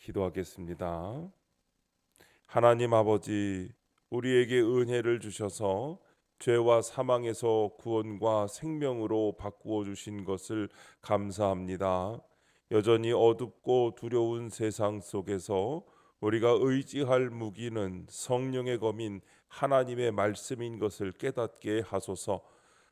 기도하겠습니다. 하나님 아버지, 우리에게 은혜를 주셔서 죄와 사망에서 구원과 생명으로 바꾸어 주신 것을 감사합니다. 여전히 어둡고 두려운 세상 속에서 우리가 의지할 무기는 성령의 검인 하나님의 말씀인 것을 깨닫게 하소서.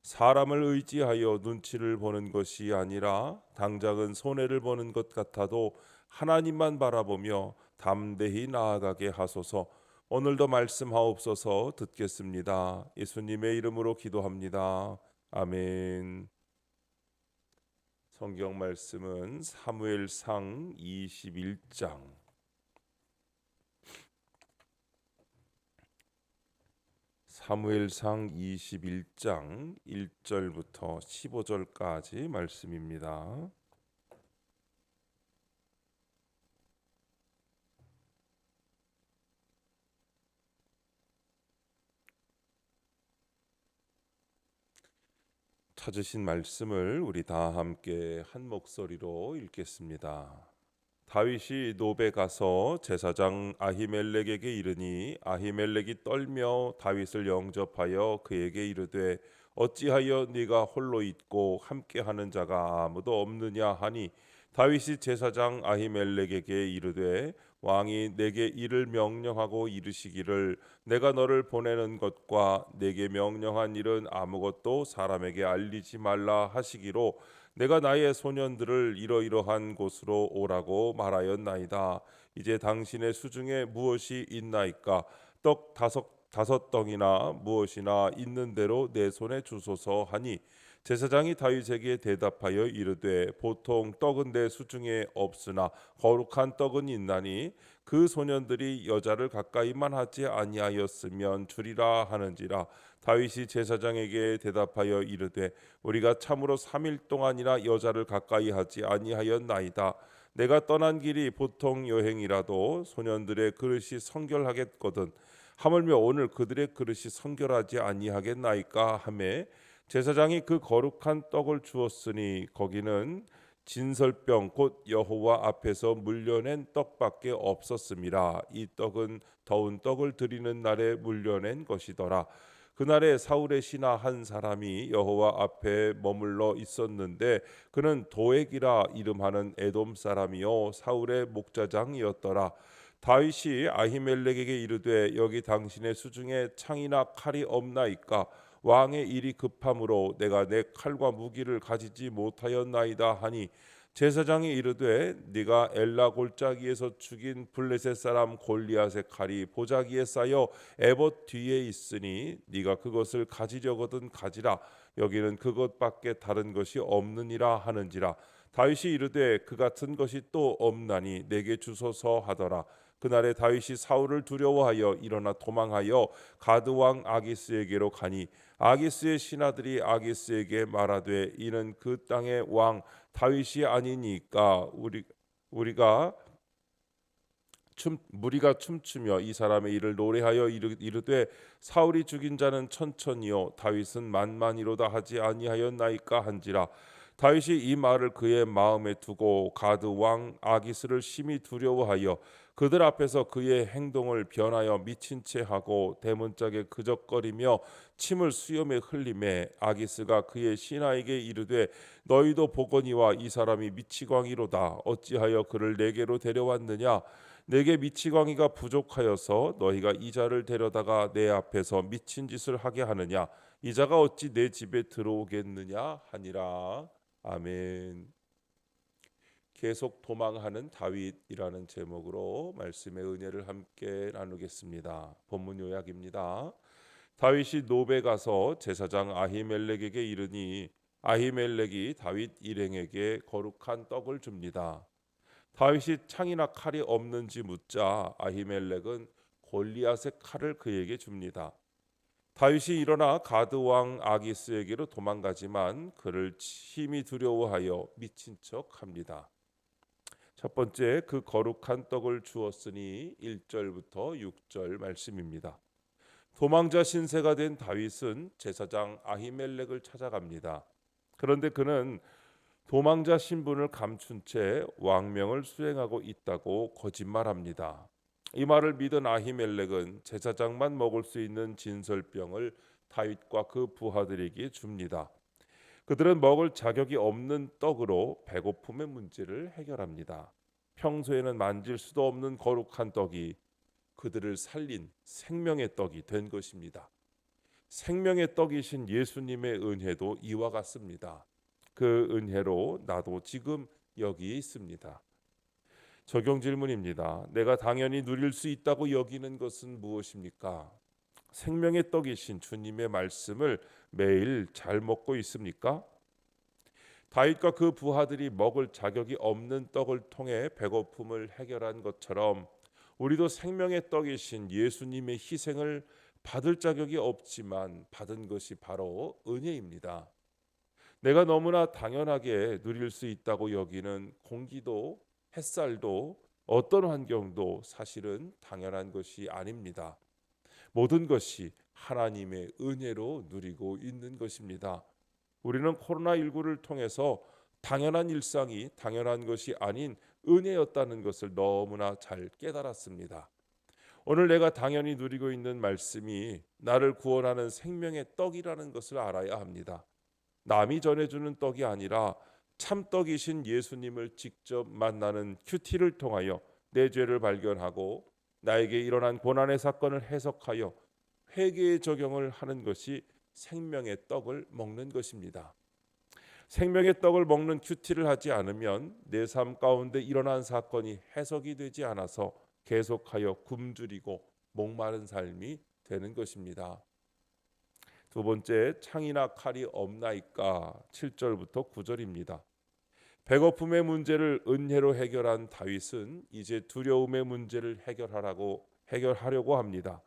사람을 의지하여 눈치를 보는 것이 아니라 당장은 손해를 보는 것 같아도 하나님만 바라보며 담대히 나아가게 하소서. 오늘도 말씀하옵소서. 듣겠습니다. 예수님의 이름으로 기도합니다. 아멘. 성경 말씀은 사무엘상 21장 사무엘상 21장 1절부터 15절까지 말씀입니다. 찾으신 말씀을 우리 다 함께 한 목소리로 읽겠습니다. 다윗이 노베 가서 제사장 아히멜렉에게 이르니 아히멜렉이 떨며 다윗을 영접하여 그에게 이르되 어찌하여 네가 홀로 있고 함께하는 자가 아무도 없느냐 하니 다윗이 제사장 아히멜렉에게 이르되 왕이 내게 이를 명령하고 이르시기를 내가 너를 보내는 것과 내게 명령한 일은 아무것도 사람에게 알리지 말라 하시기로 내가 나의 소년들을 이러이러한 곳으로 오라고 말하였나이다. 이제 당신의 수중에 무엇이 있나이까? 떡 다섯 덩이나 무엇이나 있는 대로 내 손에 주소서 하니 제사장이 다윗에게 대답하여 이르되 보통 떡은 내 수중에 없으나 거룩한 떡은 있나니 그 소년들이 여자를 가까이만 하지 아니하였으면 주리라 하는지라. 다윗이 제사장에게 대답하여 이르되 우리가 참으로 3일 동안이나 여자를 가까이 하지 아니하였나이다. 내가 떠난 길이 보통 여행이라도 소년들의 그릇이 성결하겠거든. 하물며 오늘 그들의 그릇이 성결하지 아니하겠나이까 하매 제사장이 그 거룩한 떡을 주었으니 거기는 진설병 곧 여호와 앞에서 물려낸 떡밖에 없었습니다. 이 떡은 더운 떡을 드리는 날에 물려낸 것이더라. 그날에 사울의 신하 한 사람이 여호와 앞에 머물러 있었는데 그는 도액이라 이름하는 에돔 사람이요 사울의 목자장이었더라. 다윗이 아히멜렉에게 이르되 여기 당신의 수중에 창이나 칼이 없나이까? 왕의 일이 급함으로 내가 내 칼과 무기를 가지지 못하였나이다 하니 제사장이 이르되 네가 엘라 골짜기에서 죽인 블레셋 사람 골리앗의 칼이 보자기에 쌓여 에봇 뒤에 있으니 네가 그것을 가지려거든 가지라. 여기는 그것밖에 다른 것이 없느니라 하는지라. 다윗이 이르되 그 같은 것이 또 없나니 내게 주소서 하더라. 그날에 다윗이 사울을 두려워하여 일어나 도망하여 가드 왕 아기스에게로 가니 아기스의 신하들이 아기스에게 말하되 이는 그 땅의 왕 다윗이 아니니까 우리가 무리가 춤추며 이 사람의 일을 노래하여 이르되 사울이 죽인 자는 천천히요 다윗은 만만이로다 하지 아니하였나이까 한지라. 다윗이 이 말을 그의 마음에 두고 가드 왕 아기스를 심히 두려워하여 그들 앞에서 그의 행동을 변하여 미친 채 하고 대문짝에 그적거리며 침을 수염에 흘리매 아기스가 그의 신하에게 이르되 너희도 보거니와 이 사람이 미치광이로다. 어찌하여 그를 내게로 데려왔느냐? 내게 미치광이가 부족하여서 너희가 이 자를 데려다가 내 앞에서 미친 짓을 하게 하느냐? 이 자가 어찌 내 집에 들어오겠느냐 하니라. 아멘. 계속 도망하는 다윗이라는 제목으로 말씀의 은혜를 함께 나누겠습니다. 본문 요약입니다. 다윗이 노베 가서 제사장 아히멜렉에게 이르니 아히멜렉이 다윗 일행에게 거룩한 떡을 줍니다. 다윗이 창이나 칼이 없는지 묻자 아히멜렉은 골리앗의 칼을 그에게 줍니다. 다윗이 일어나 가드 왕 아기스에게로 도망가지만 그를 심히 두려워하여 미친 척합니다. 첫 번째 그 거룩한 떡을 주었으니 1절부터 6절 말씀입니다. 도망자 신세가 된 다윗은 제사장 아히멜렉을 찾아갑니다. 그런데 그는 도망자 신분을 감춘 채 왕명을 수행하고 있다고 거짓말합니다. 이 말을 믿은 아히멜렉은 제사장만 먹을 수 있는 진설병을 다윗과 그 부하들에게 줍니다. 그들은 먹을 자격이 없는 떡으로 배고픔의 문제를 해결합니다. 평소에는 만질 수도 없는 거룩한 떡이 그들을 살린 생명의 떡이 된 것입니다. 생명의 떡이신 예수님의 은혜도 이와 같습니다. 그 은혜로 나도 지금 여기 있습니다. 적용 질문입니다. 내가 당연히 누릴 수 있다고 여기는 것은 무엇입니까? 생명의 떡이신 주님의 말씀을 매일 잘 먹고 있습니까? 다윗과 그 부하들이 먹을 자격이 없는 떡을 통해 배고픔을 해결한 것처럼 우리도 생명의 떡이신 예수님의 희생을 받을 자격이 없지만 받은 것이 바로 은혜입니다. 내가 너무나 당연하게 누릴 수 있다고 여기는 공기도 햇살도 어떤 환경도 사실은 당연한 것이 아닙니다. 모든 것이 하나님의 은혜로 누리고 있는 것입니다. 우리는 코로나19를 통해서 당연한 일상이 당연한 것이 아닌 은혜였다는 것을 너무나 잘 깨달았습니다. 오늘 내가 당연히 누리고 있는 말씀이 나를 구원하는 생명의 떡이라는 것을 알아야 합니다. 남이 전해주는 떡이 아니라 참떡이신 예수님을 직접 만나는 큐티를 통하여 내 죄를 발견하고 나에게 일어난 고난의 사건을 해석하여 회개의 적용을 하는 것이 생명의 떡을 먹는 것입니다. 생명의 떡을 먹는 큐티를 하지 않으면 내 삶 가운데 일어난 사건이 해석이 되지 않아서 계속하여 굶주리고 목마른 삶이 되는 것입니다. 두 번째, 창이나 칼이 없나이까 7절부터 9절입니다. 배고픔의 문제를 은혜로 해결한 다윗은 이제 두려움의 문제를 해결하려고 합니다.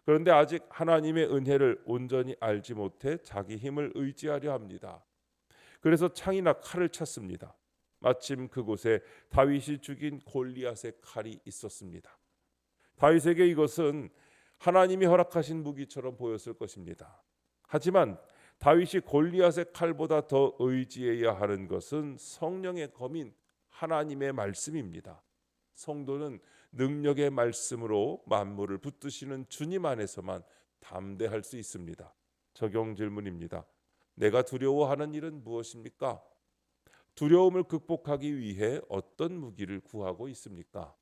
그런데 아직 하나님의 은혜를 온전히 알지 못해 자기 힘을 의지하려 합니다. 그래서 창이나 칼을 찾습니다. 마침 그곳에 다윗이 죽인 골리앗의 칼이 있었습니다. 다윗에게 이것은 하나님이 허락하신 무기처럼 보였을 것입니다. 하지만 다윗이 골리앗의 칼보다 더 의지해야 하는 것은 성령의 검인 하나님의 말씀입니다. 성도는 능력의 말씀으로 만물을 붙드시는 주님 안에서만 담대할 수 있습니다. 적용 질문입니다. 내가 두려워하는 일은 무엇입니까? 두려움을 극복하기 위해 어떤 무기를 구하고 있습니까?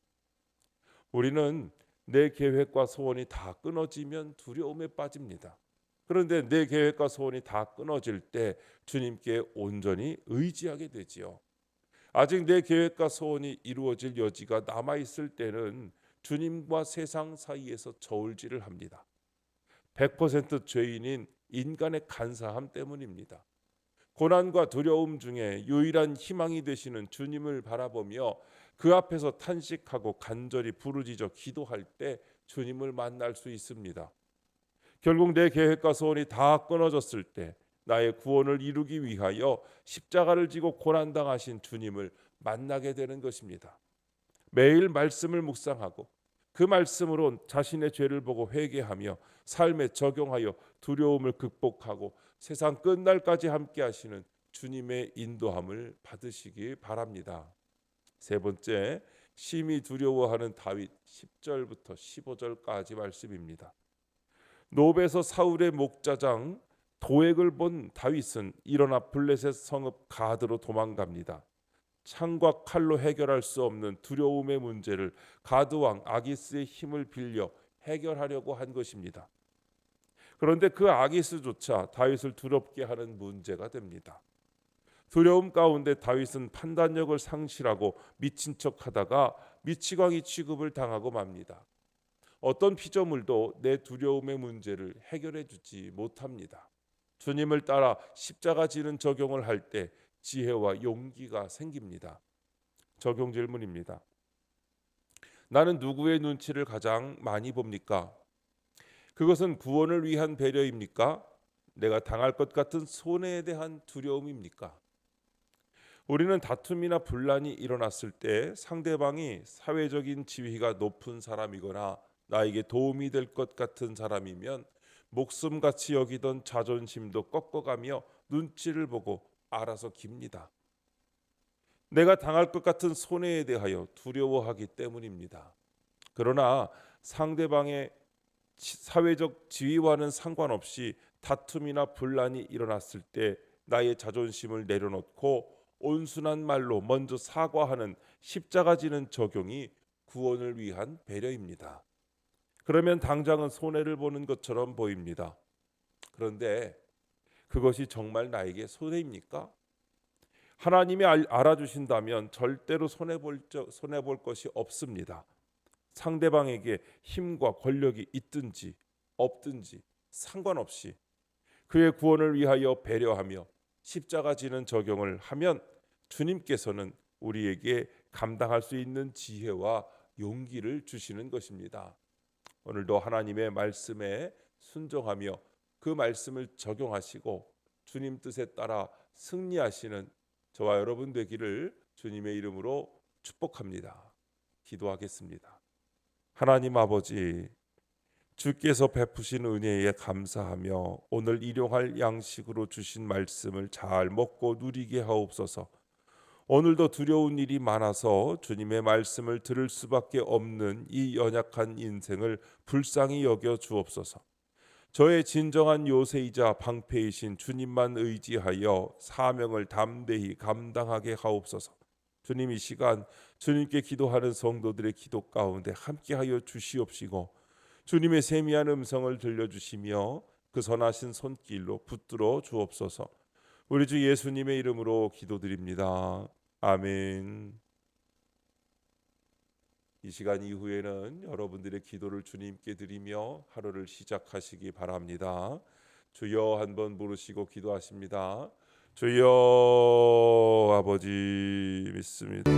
우리는 내 계획과 소원이 다 끊어지면 두려움에 빠집니다. 그런데 내 계획과 소원이 다 끊어질 때 주님께 온전히 의지하게 되지요. 아직 내 계획과 소원이 이루어질 여지가 남아있을 때는 주님과 세상 사이에서 저울질을 합니다. 100% 죄인인 인간의 간사함 때문입니다. 고난과 두려움 중에 유일한 희망이 되시는 주님을 바라보며 그 앞에서 탄식하고 간절히 부르짖어 기도할 때 주님을 만날 수 있습니다. 결국 내 계획과 소원이 다 끊어졌을 때 나의 구원을 이루기 위하여 십자가를 지고 고난당하신 주님을 만나게 되는 것입니다. 매일 말씀을 묵상하고 그 말씀으로 자신의 죄를 보고 회개하며 삶에 적용하여 두려움을 극복하고 세상 끝날까지 함께 하시는 주님의 인도함을 받으시기 바랍니다. 세 번째, 심히 두려워하는 다윗 10절부터 15절까지 말씀입니다. 노베에서 사울의 목자장 도액을 본 다윗은 일어나 블레셋 성읍 가드로 도망갑니다. 창과 칼로 해결할 수 없는 두려움의 문제를 가드 왕 아기스의 힘을 빌려 해결하려고 한 것입니다. 그런데 그 아기스조차 다윗을 두렵게 하는 문제가 됩니다. 두려움 가운데 다윗은 판단력을 상실하고 미친 척하다가 미치광이 취급을 당하고 맙니다. 어떤 피조물도 내 두려움의 문제를 해결해 주지 못합니다. 주님을 따라 십자가 지는 적용을 할 때 지혜와 용기가 생깁니다. 적용 질문입니다. 나는 누구의 눈치를 가장 많이 봅니까? 그것은 구원을 위한 배려입니까? 내가 당할 것 같은 손해에 대한 두려움입니까? 우리는 다툼이나 분란이 일어났을 때 상대방이 사회적인 지위가 높은 사람이거나 나에게 도움이 될 것 같은 사람이면 목숨같이 여기던 자존심도 꺾어가며 눈치를 보고 알아서 깁니다. 내가 당할 것 같은 손해에 대하여 두려워하기 때문입니다. 그러나 상대방의 사회적 지위와는 상관없이 다툼이나 분란이 일어났을 때 나의 자존심을 내려놓고 온순한 말로 먼저 사과하는 십자가 지는 적용이 구원을 위한 배려입니다. 그러면 당장은 손해를 보는 것처럼 보입니다. 그런데 그것이 정말 나에게 손해입니까? 하나님이 알아주신다면 절대로 손해볼 것이 없습니다. 상대방에게 힘과 권력이 있든지 없든지 상관없이 그의 구원을 위하여 배려하며 십자가 지는 적용을 하면 주님께서는 우리에게 감당할 수 있는 지혜와 용기를 주시는 것입니다. 오늘도 하나님의 말씀에 순종하며 그 말씀을 적용하시고 주님 뜻에 따라 승리하시는 저와 여러분 되기를 주님의 이름으로 축복합니다. 기도하겠습니다. 하나님 아버지, 주께서 베푸신 은혜에 감사하며 오늘 일용할 양식으로 주신 말씀을 잘 먹고 누리게 하옵소서. 오늘도 두려운 일이 많아서 주님의 말씀을 들을 수밖에 없는 이 연약한 인생을 불쌍히 여겨 주옵소서. 저의 진정한 요새이자 방패이신 주님만 의지하여 사명을 담대히 감당하게 하옵소서. 주님, 이 시간 주님께 기도하는 성도들의 기도 가운데 함께하여 주시옵시고 주님의 세미한 음성을 들려주시며 그 선하신 손길로 붙들어 주옵소서. 우리 주 예수님의 이름으로 기도드립니다. 아멘. 이 시간 이후에는 여러분들의 기도를 주님께 드리며 하루를 시작하시기 바랍니다. 주여 한번 부르시고 기도하십니다. 주여, 아버지 믿습니다.